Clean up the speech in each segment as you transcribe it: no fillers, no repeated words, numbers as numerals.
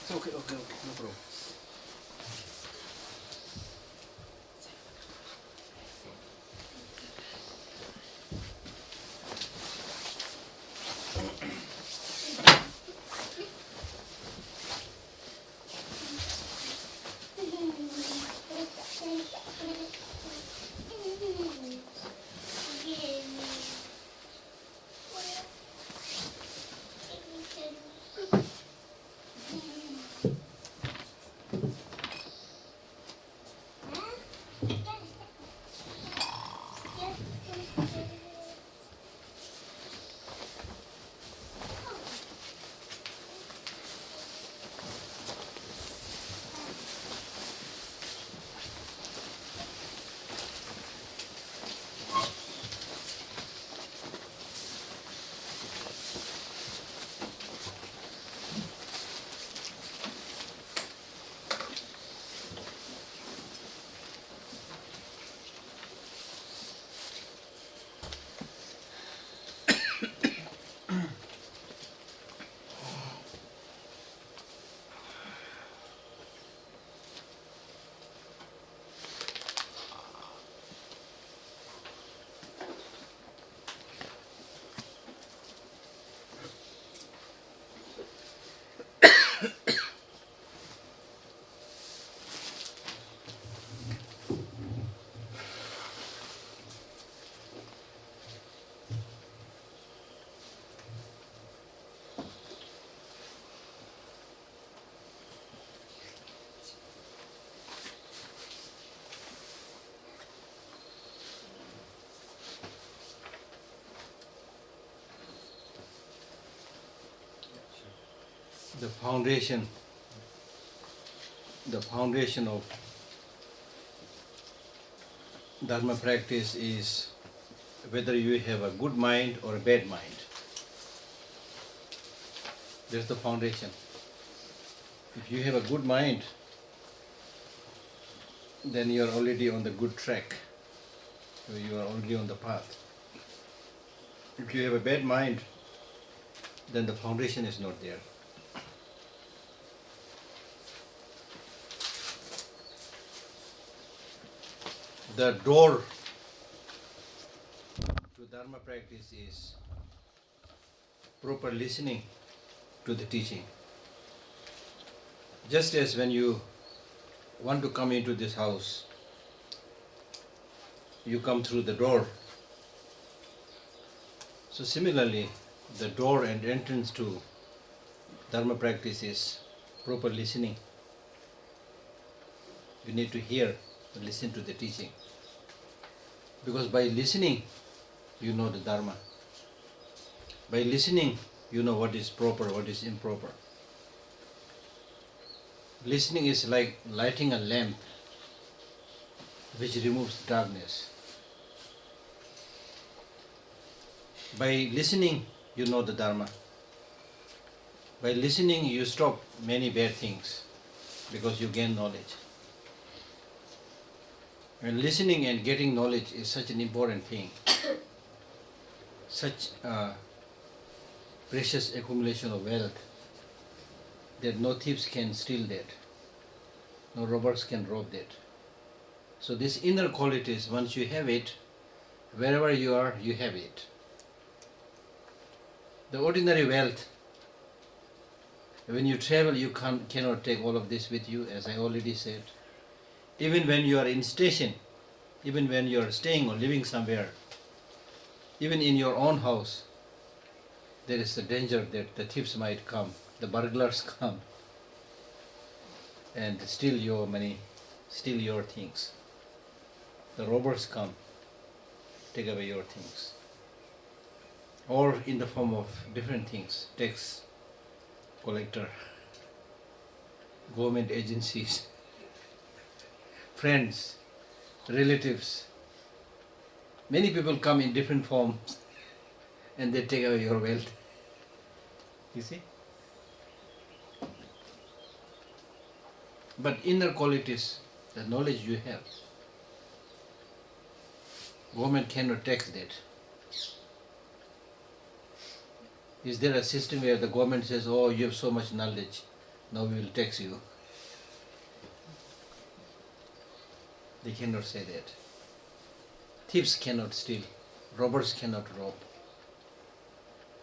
It's okay, okay, okay, no problem. The foundation of Dharma practice is whether you have a good mind or a bad mind. That's the foundation. If you have a good mind, then you are already on the good track. So you are already on the path. If you have a bad mind, then the foundation is not there. The door to Dharma practice is proper listening to the teaching. Just as when you want to come into this house, you come through the door. So similarly, the door and entrance to Dharma practice is proper listening. You need to hear and listen to the teaching. Because by listening, you know the Dharma. By listening, you know what is proper, what is improper. Listening is like lighting a lamp which removes darkness. By listening, you know the Dharma. By listening, you stop many bad things because you gain knowledge. And listening and getting knowledge is such an important thing, such a precious accumulation of wealth that no thieves can steal that, no robbers can rob that. So these inner qualities, once you have it, wherever you are, you have it. The ordinary wealth, when you travel, you cannot take all of this with you, as I already said. Even when you are in station, even when you are staying or living somewhere, even in your own house, there is a danger that the thieves might come, the burglars come and steal your money, steal your things. The robbers come, take away your things. Or in the form of different things, tax collector, government agencies, friends, relatives. Many people come in different forms and they take away your wealth. You see? But inner qualities, the knowledge you have, government cannot tax that. Is there a system where the government says, oh, you have so much knowledge, Now we will tax you. They cannot say that. Thieves cannot steal. Robbers cannot rob.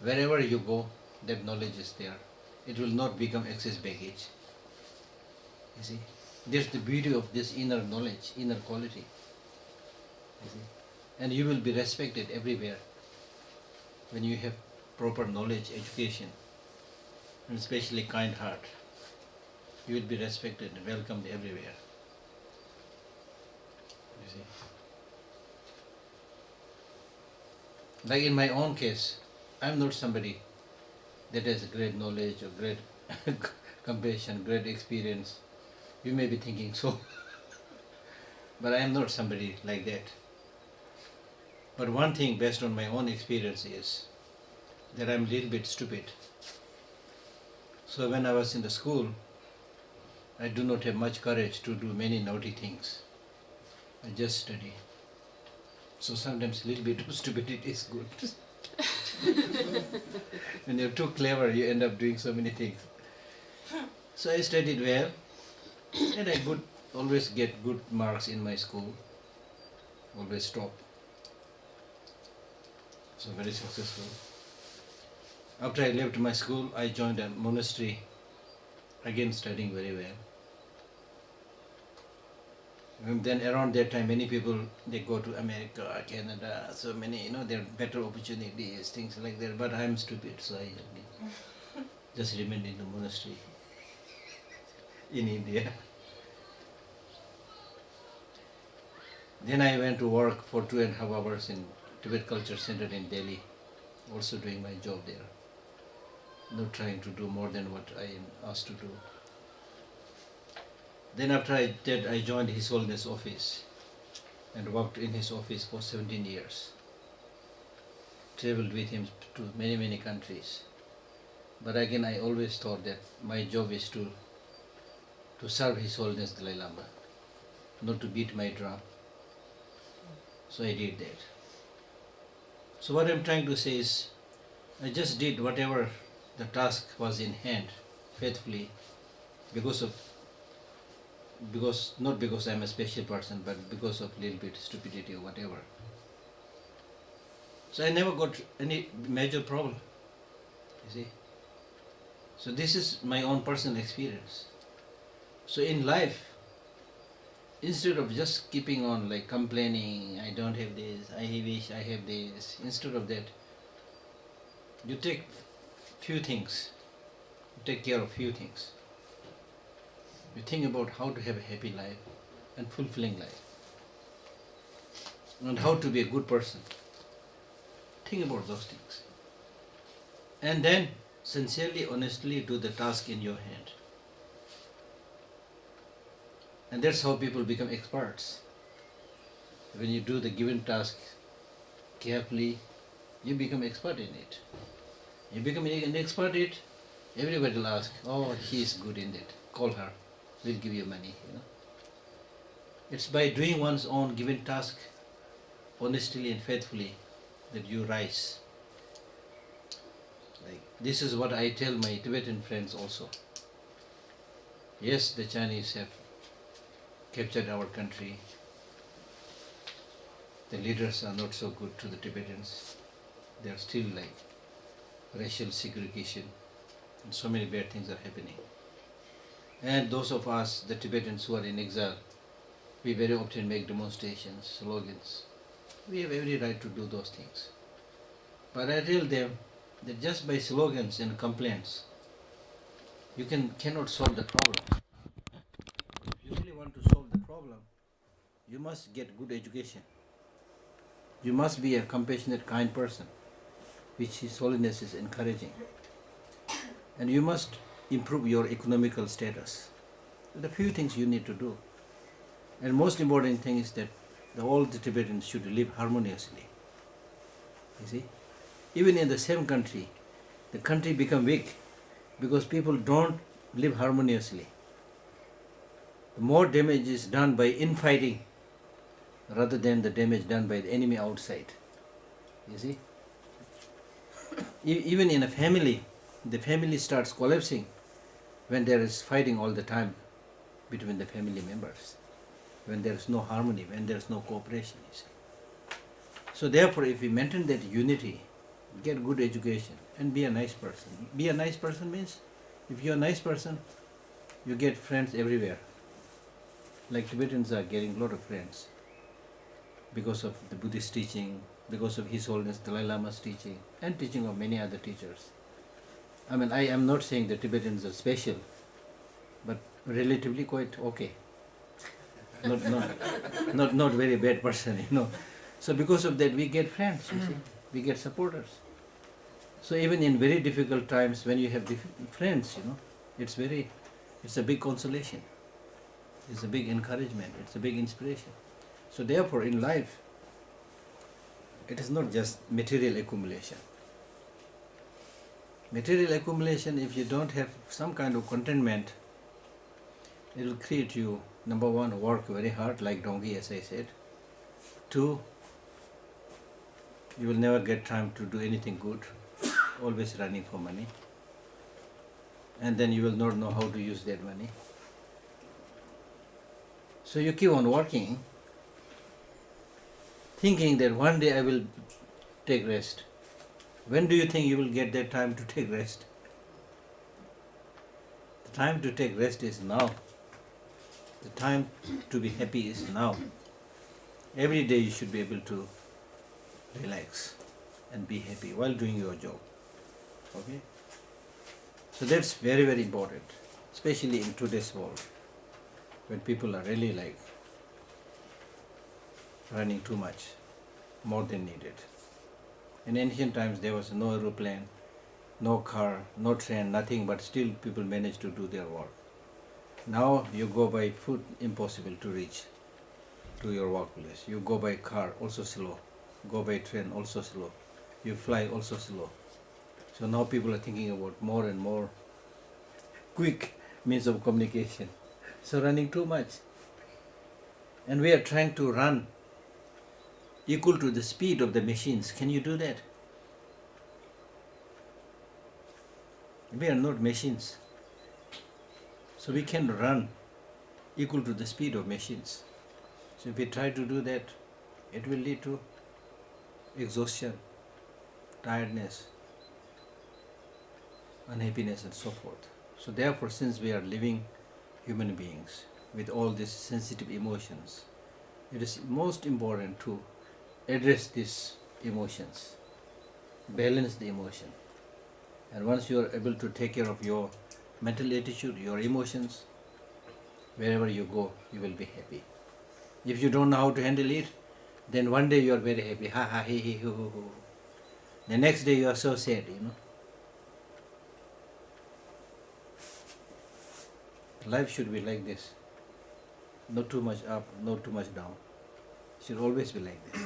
Wherever you go, that knowledge is there. It will not become excess baggage. You see? That's the beauty of this inner knowledge, inner quality. You see? And you will be respected everywhere when you have proper knowledge, education, and especially kind heart. You will be respected and welcomed everywhere. You see? Like in my own case, I'm not somebody that has great knowledge or great compassion, great experience. You may be thinking so, but I am not somebody like that. But one thing based on my own experience is that I'm a little bit stupid. So when I was in the school, I do not have much courage to do many naughty things. I just study. So sometimes a little bit of stupidity is good. When you're too clever, you end up doing so many things. So I studied well, and I could always get good marks in my school, always top. So very successful. After I left my school, I joined a monastery, again studying very well. And then around that time, many people, they go to America, Canada, so many, there are better opportunities, things like that. But I'm stupid, so I just remained in the monastery in India. Then I went to work for 2.5 hours in Tibet Culture Center in Delhi, also doing my job there. Not trying to do more than what I am asked to do. Then after I did, I joined His Holiness office and worked in his office for 17 years. Traveled with him to many, many countries. But again, I always thought that my job is to serve His Holiness Dalai Lama, not to beat my drum. So I did that. So what I'm trying to say is, I just did whatever the task was in hand, faithfully, not because I'm a special person, but because of little bit stupidity or whatever. So I never got any major problem, you see. So this is my own personal experience. So in life, instead of just keeping on like complaining, I don't have this, I wish I have this, instead of that, you take few things, you take care of few things. You think about how to have a happy life and fulfilling life, and how to be a good person. Think about those things. And then sincerely, honestly do the task in your hand. And that's how people become experts. When you do the given task carefully, you become expert in it. You become an expert in it, everybody will ask, oh, he is good in that, call her, we'll give you money. It's by doing one's own given task honestly and faithfully that you rise. Like, this is what I tell my Tibetan friends also. Yes, the Chinese have captured our country. The leaders are not so good to the Tibetans. They are still like racial segregation, and so many bad things are happening. And those of us, the Tibetans who are in exile, we very often make demonstrations, slogans. We have every right to do those things. But I tell them that just by slogans and complaints, you cannot solve the problem. If you really want to solve the problem, you must get good education. You must be a compassionate, kind person, which His Holiness is encouraging. And you must improve your economical status. There are few things you need to do. And most important thing is that all the Tibetans should live harmoniously. You see? Even in the same country, the country become weak because people don't live harmoniously. More damage is done by infighting rather than the damage done by the enemy outside. You see? Even in a family, the family starts collapsing when there is fighting all the time between the family members, when there is no harmony, when there is no cooperation, you see. So therefore, if we maintain that unity, get good education, and be a nice person. Be a nice person means, if you're a nice person, you get friends everywhere. Like Tibetans are getting a lot of friends because of the Buddhist teaching, because of His Holiness Dalai Lama's teaching, and teaching of many other teachers. I mean, I am not saying the Tibetans are special, but relatively quite okay. Not very bad person, you know. So because of that, we get friends, you see. We get supporters. So even in very difficult times, when you have friends, you know, it's a big consolation. It's a big encouragement. It's a big inspiration. So therefore, in life, it is not just material accumulation. Material accumulation, if you don't have some kind of contentment, it will create you, number one, work very hard like donkey, as I said. Two, you will never get time to do anything good, always running for money. And then you will not know how to use that money. So you keep on working, thinking that one day I will take rest. When do you think you will get that time to take rest? The time to take rest is now. The time to be happy is now. Every day you should be able to relax and be happy while doing your job. Okay? So that's very, very important, especially in today's world, when people are really like running too much, more than needed. In ancient times there was no aeroplane, no car, no train, nothing, but still people managed to do their work. Now you go by foot, impossible to reach to your workplace. You go by car, also slow. Go by train, also slow. You fly, also slow. So now people are thinking about more and more quick means of communication. So running too much. And we are trying to run equal to the speed of the machines. Can you do that? We are not machines. So we can run equal to the speed of machines. So if we try to do that, it will lead to exhaustion, tiredness, unhappiness and so forth. So therefore, since we are living human beings with all these sensitive emotions, it is most important to address these emotions, balance the emotion. And once you are able to take care of your mental attitude, your emotions, wherever you go, you will be happy. If you don't know how to handle it, then one day you are very happy, ha ha, he he, hoo hoo hoo. The next day you are so sad, you know. Life should be like this. Not too much up, not too much down. It should always be like this.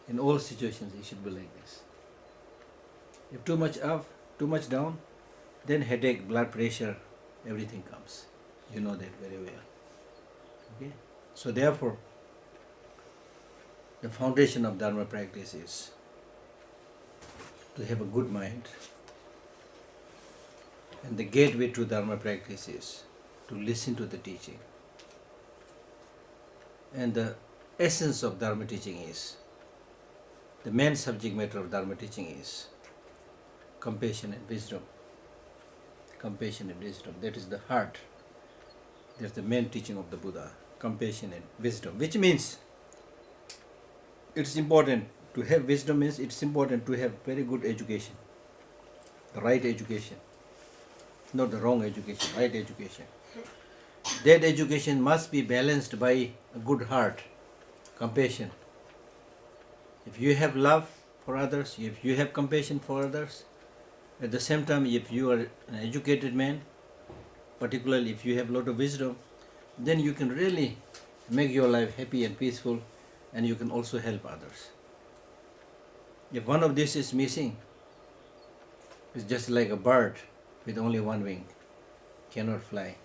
In all situations, it should be like this. If too much up, too much down, then headache, blood pressure, everything comes. You know that very well. Okay? So therefore, the foundation of Dharma practice is to have a good mind. And the gateway to Dharma practice is to listen to the teaching. And the essence of Dharma teaching is, the main subject matter of Dharma teaching is compassion and wisdom. Compassion and wisdom. That is the heart. That's the main teaching of the Buddha. Compassion and wisdom. Which means it's important to have wisdom, means it's important to have very good education. The right education. Not the wrong education, right education. That education must be balanced by a good heart, compassion. If you have love for others, if you have compassion for others, at the same time, if you are an educated man, particularly if you have a lot of wisdom, then you can really make your life happy and peaceful, and you can also help others. If one of these is missing, it's just like a bird with only one wing, cannot fly.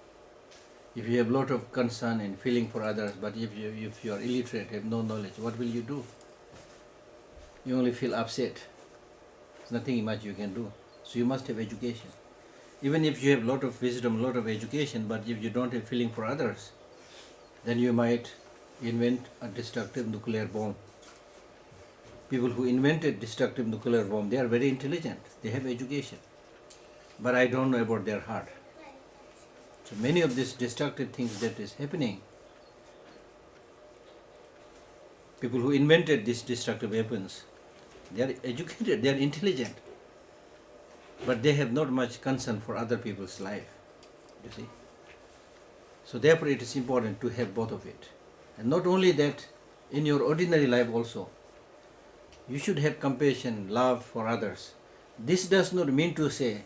If you have a lot of concern and feeling for others, but if you are illiterate, have no knowledge, what will you do? You only feel upset. There's nothing much you can do. So you must have education. Even if you have a lot of wisdom, a lot of education, but if you don't have feeling for others, then you might invent a destructive nuclear bomb. People who invented destructive nuclear bomb, they are very intelligent, they have education, but I don't know about their heart. So many of these destructive things that is happening, people who invented these destructive weapons, they are educated, they are intelligent, but they have not much concern for other people's life, you see. So therefore it is important to have both of it. And not only that, in your ordinary life also, you should have compassion, love for others. This does not mean to say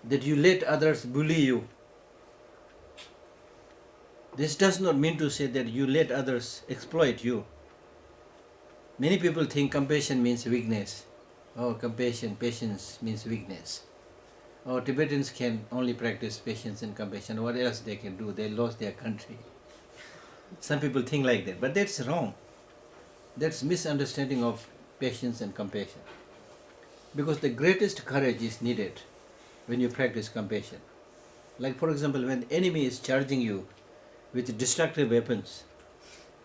that you let others bully you. This does not mean to say that you let others exploit you. Many people think compassion means weakness. Oh, compassion, patience means weakness. Oh, Tibetans can only practice patience and compassion. What else they can do? They lost their country. Some people think like that, but that's wrong. That's misunderstanding of patience and compassion. Because the greatest courage is needed when you practice compassion. Like for example, when the enemy is charging you with destructive weapons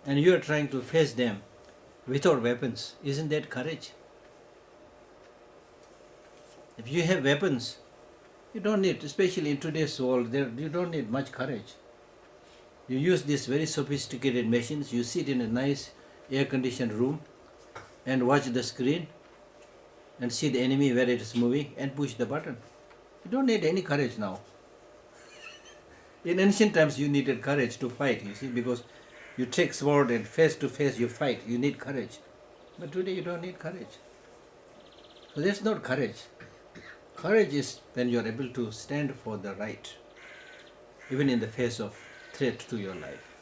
and you are trying to face them without weapons, isn't that courage? If you have weapons, you don't need, especially in today's world, you don't need much courage. You use these very sophisticated machines, you sit in a nice air-conditioned room and watch the screen and see the enemy where it is moving and push the button. You don't need any courage now. In ancient times you needed courage to fight, you see, because you take sword and face to face you fight, you need courage. But today you don't need courage. So that's not courage. Courage is when you are able to stand for the right, even in the face of threat to your life.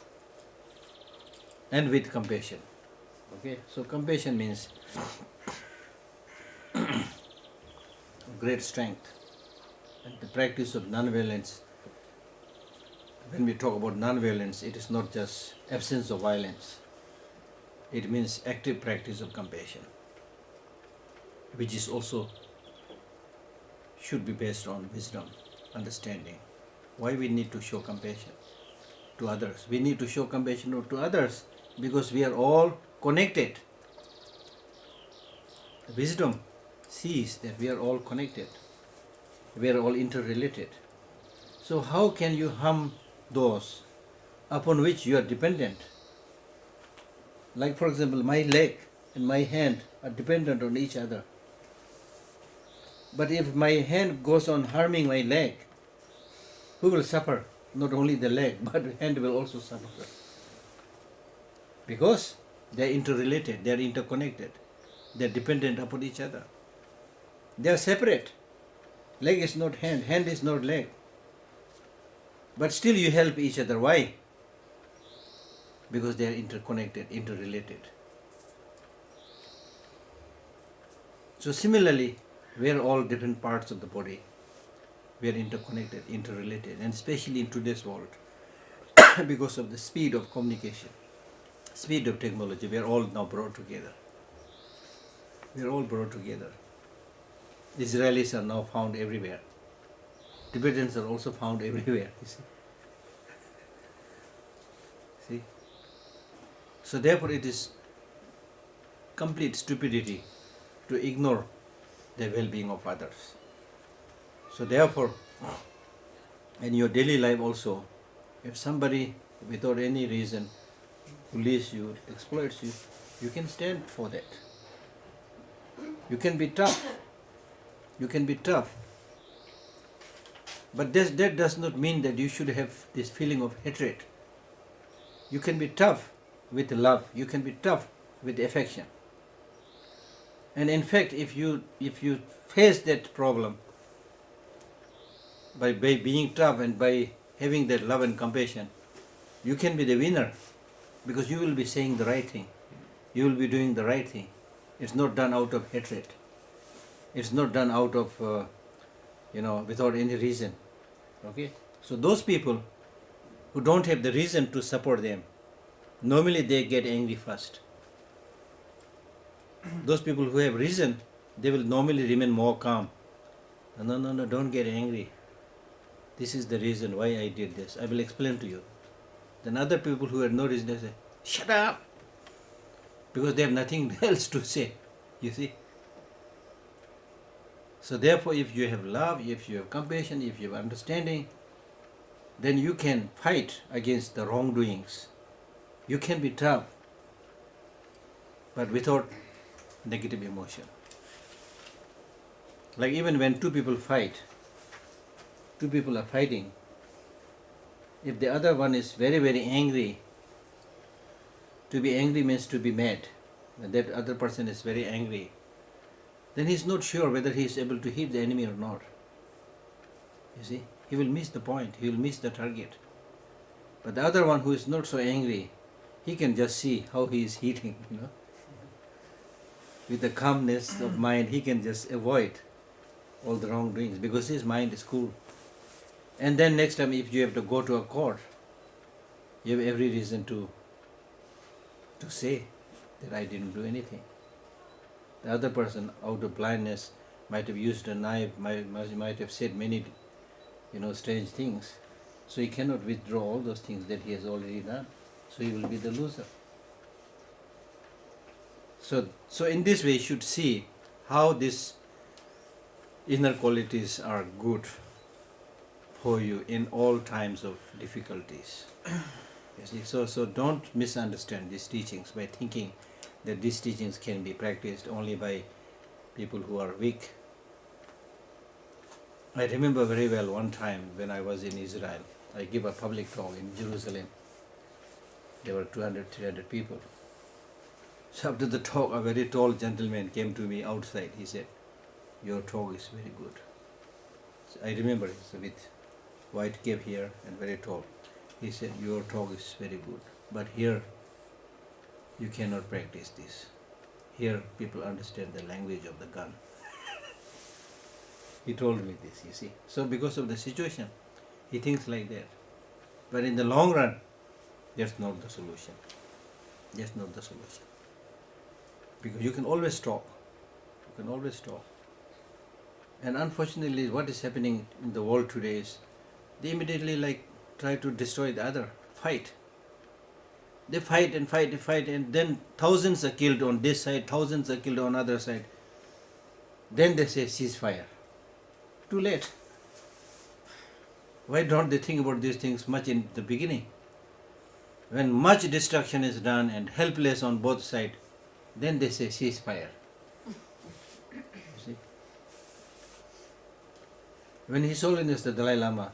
And with compassion. Okay, so compassion means great strength. And the practice of non-violence, when we talk about non-violence, it is not just absence of violence. It means active practice of compassion, which is also should be based on wisdom, understanding. Why we need to show compassion to others? We need to show compassion to others because we are all connected. Wisdom sees that we are all connected. We are all interrelated. So how can you harm those upon which you are dependent? Like for example, my leg and my hand are dependent on each other. But if my hand goes on harming my leg, who will suffer? Not only the leg, but the hand will also suffer. Because they are interrelated, they are interconnected, they are dependent upon each other. They are separate. Leg is not hand, hand is not leg. But still you help each other. Why? Because they are interconnected, interrelated. So similarly, we are all different parts of the body. We are interconnected, interrelated, and especially in today's world, because of the speed of communication, speed of technology, we are all now brought together. We are all brought together. Israelis are now found everywhere. Tibetans are also found everywhere, you see. See? So therefore it is complete stupidity to ignore the well-being of others. So therefore, in your daily life also, if somebody without any reason bullies you, exploits you, you can stand for that. You can be tough. You can be tough. But that does not mean that you should have this feeling of hatred. You can be tough with love. You can be tough with affection. And in fact, if you face that problem by being tough and by having that love and compassion, you can be the winner because you will be saying the right thing. You will be doing the right thing. It's not done out of hatred. It's not done out of, without any reason. Okay? So those people who don't have the reason to support them, normally they get angry first. Those people who have reason, they will normally remain more calm. No, no, no, don't get angry. This is the reason why I did this. I will explain to you. Then other people who had no reason, they say, shut up! Because they have nothing else to say. You see? So therefore, if you have love, if you have compassion, if you have understanding, then you can fight against the wrongdoings. You can be tough, but without negative emotion. Like even when two people fight, two people are fighting, if the other one is very, very angry, to be angry means to be mad. When that other person is very angry, then he is not sure whether he is able to hit the enemy or not. You see, he will miss the point, he will miss the target. But the other one who is not so angry, he can just see how he is hitting, With the calmness of mind, he can just avoid all the wrongdoings because his mind is cool. And then next time if you have to go to a court, you have every reason to say that I didn't do anything. The other person, out of blindness, might have used a knife, might have said many, strange things. So he cannot withdraw all those things that he has already done. So he will be the loser. So in this way, you should see how these inner qualities are good for you in all times of difficulties. You see? So don't misunderstand these teachings by thinking that these teachings can be practiced only by people who are weak. I remember very well one time when I was in Israel, I gave a public talk in Jerusalem. There were 200, 300 people. So after the talk, a very tall gentleman came to me outside. He said, your talk is very good. So I remember he's with white cape here and very tall. He said, your talk is very good, but here you cannot practice this. Here people understand the language of the gun. He told me this, you see. So because of the situation, he thinks like that. But in the long run, that's not the solution. That's not the solution. Because you can always talk. You can always talk. And unfortunately, what is happening in the world today is they immediately try to destroy the other, fight. They fight and fight and fight, and then thousands are killed on this side, thousands are killed on other side. Then they say ceasefire. Too late. Why don't they think about these things much in the beginning? When much destruction is done and helpless on both sides, then they say ceasefire. You see? When His Holiness the Dalai Lama,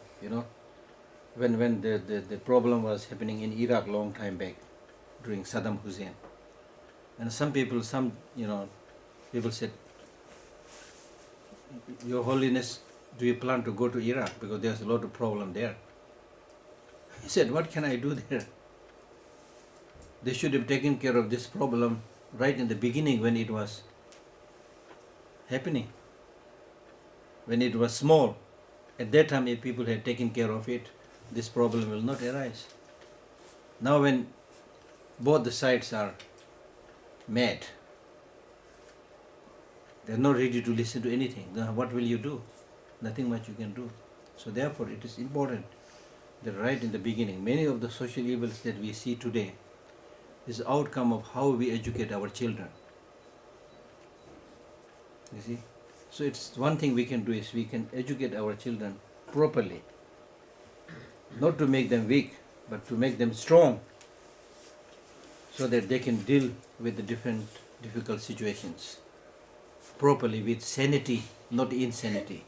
when the problem was happening in Iraq long time back, during Saddam Hussein, and some people said, Your Holiness, do you plan to go to Iraq? Because there's a lot of problem there. He said, what can I do there? They should have taken care of this problem right in the beginning when it was happening. When it was small, at that time if people had taken care of it, this problem will not arise. Now when both the sides are mad, they are not ready to listen to anything, then what will you do? Nothing much you can do. So therefore it is important that right in the beginning, many of the social evils that we see today is the outcome of how we educate our children. You see? So it's one thing we can do is we can educate our children properly. Not to make them weak, but to make them strong, so that they can deal with the different difficult situations properly with sanity, not insanity.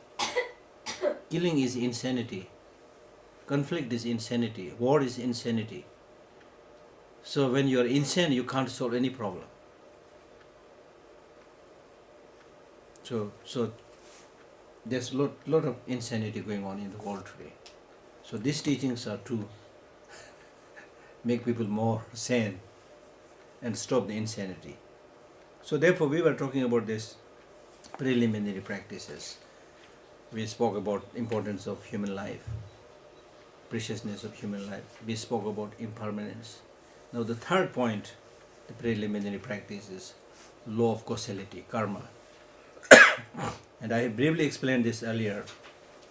Killing is insanity. Conflict is insanity. War is insanity. So when you are insane, you can't solve any problem. So there's a lot of insanity going on in the world today. So these teachings are to make people more sane and stop the insanity. So therefore we were talking about this preliminary practices. We spoke about importance of human life, preciousness of human life. We spoke about impermanence. Now the third point, the preliminary practice is law of causality, karma. And I have briefly explained this earlier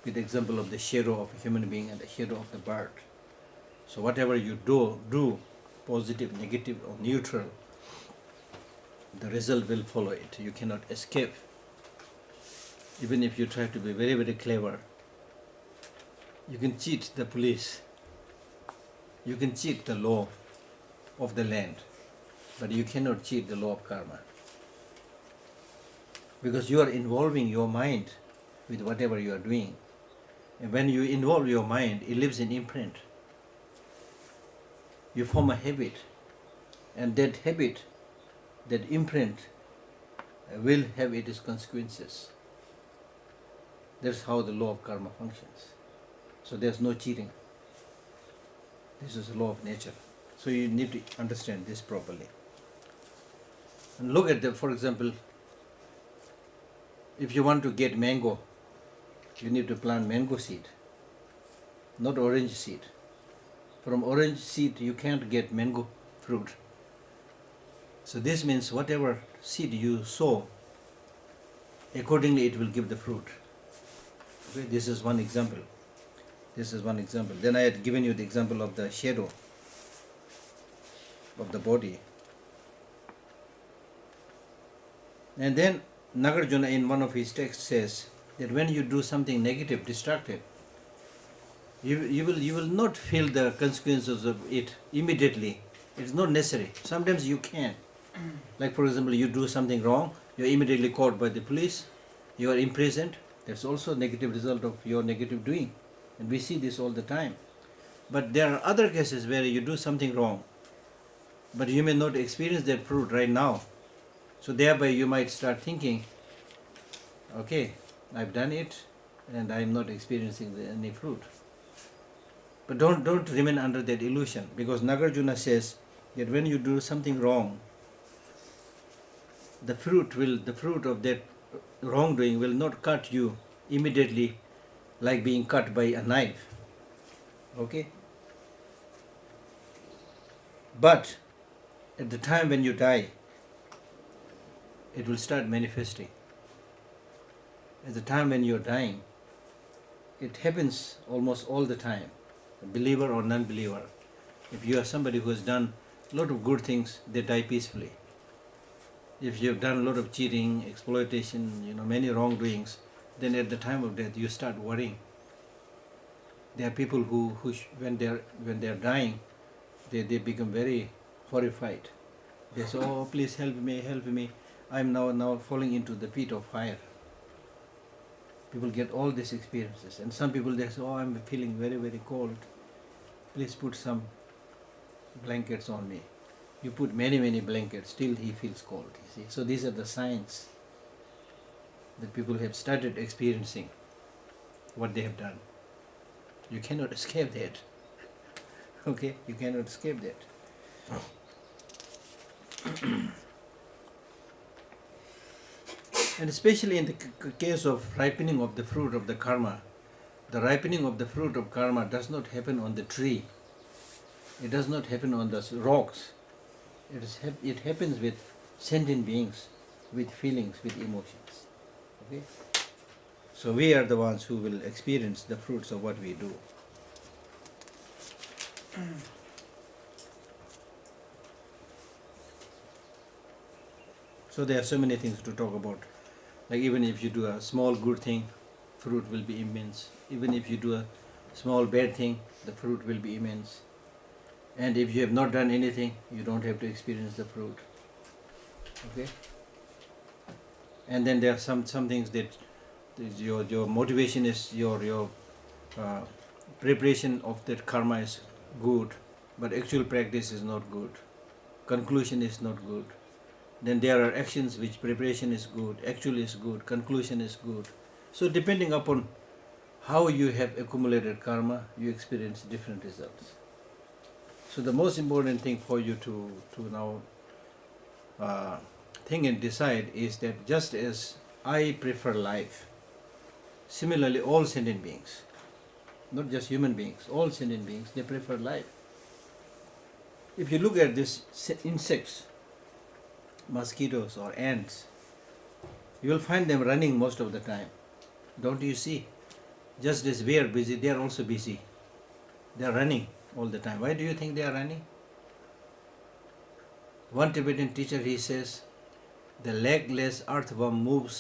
with the example of the shadow of a human being and the shadow of a bird. So whatever you do, positive, negative or neutral, the result will follow it. You cannot escape. Even if you try to be very, very clever, you can cheat the police, you can cheat the law of the land, but you cannot cheat the law of karma. Because you are involving your mind with whatever you are doing. And when you involve your mind, it leaves an imprint. You form a habit, and that habit, that imprint, will have its consequences. That's how the law of karma functions. So there's no cheating. This is the law of nature. So you need to understand this properly. And look at for example, if you want to get mango, you need to plant mango seed, not orange seed. From orange seed you can't get mango fruit. So this means whatever seed you sow, accordingly it will give the fruit. Okay, this is one example. This is one example. Then I had given you the example of the shadow of the body. And then Nagarjuna in one of his texts says that when you do something negative, destructive, you will not feel the consequences of it immediately. It's not necessary. Sometimes you can. Like for example, you do something wrong, you're immediately caught by the police, you are imprisoned. That's also a negative result of your negative doing. And we see this all the time. But there are other cases where you do something wrong, but you may not experience that fruit right now. So thereby you might start thinking, okay, I've done it and I'm not experiencing any fruit. But don't remain under that illusion, because Nagarjuna says that when you do something wrong, the fruit of that wrongdoing will not cut you immediately like being cut by a knife. Okay? But at the time when you die, it will start manifesting. At the time when you're dying, it happens almost all the time, believer or non-believer. If you are somebody who has done a lot of good things, they die peacefully. If you have done a lot of cheating, exploitation, many wrongdoings, then at the time of death you start worrying. There are people who when they are dying, they become very horrified. They say, "Oh, please help me! I'm now falling into the pit of fire." People get all these experiences, and some people they say, "Oh, I'm feeling very, very cold. Please put some blankets on me." You put many, many blankets, still he feels cold. You see, so these are the signs that people have started experiencing what they have done. You cannot escape that. Okay, you cannot escape that. And especially in the case of ripening of the fruit of the karma, the ripening of the fruit of karma does not happen on the tree. It does not happen on the rocks. It happens with sentient beings, with feelings, with emotions. Okay? So we are the ones who will experience the fruits of what we do. So there are so many things to talk about. Like even if you do a small good thing, fruit will be immense. Even if you do a small bad thing, the fruit will be immense. And if you have not done anything, you don't have to experience the fruit. Okay? And then there are some things that your motivation is your preparation of that karma is good, but actual practice is not good. Conclusion is not good. Then there are actions which preparation is good, actual is good, conclusion is good. So depending upon how you have accumulated karma, you experience different results. So the most important thing for you to now think and decide is that just as I prefer life, similarly all sentient beings, not just human beings, all sentient beings, they prefer life. If you look at these insects, mosquitoes or ants, You will find them running most of the time. Don't you see? Just as we are busy, they are also busy. They are running all the time. Why do you think they are running? One Tibetan teacher, he says, the legless earthworm moves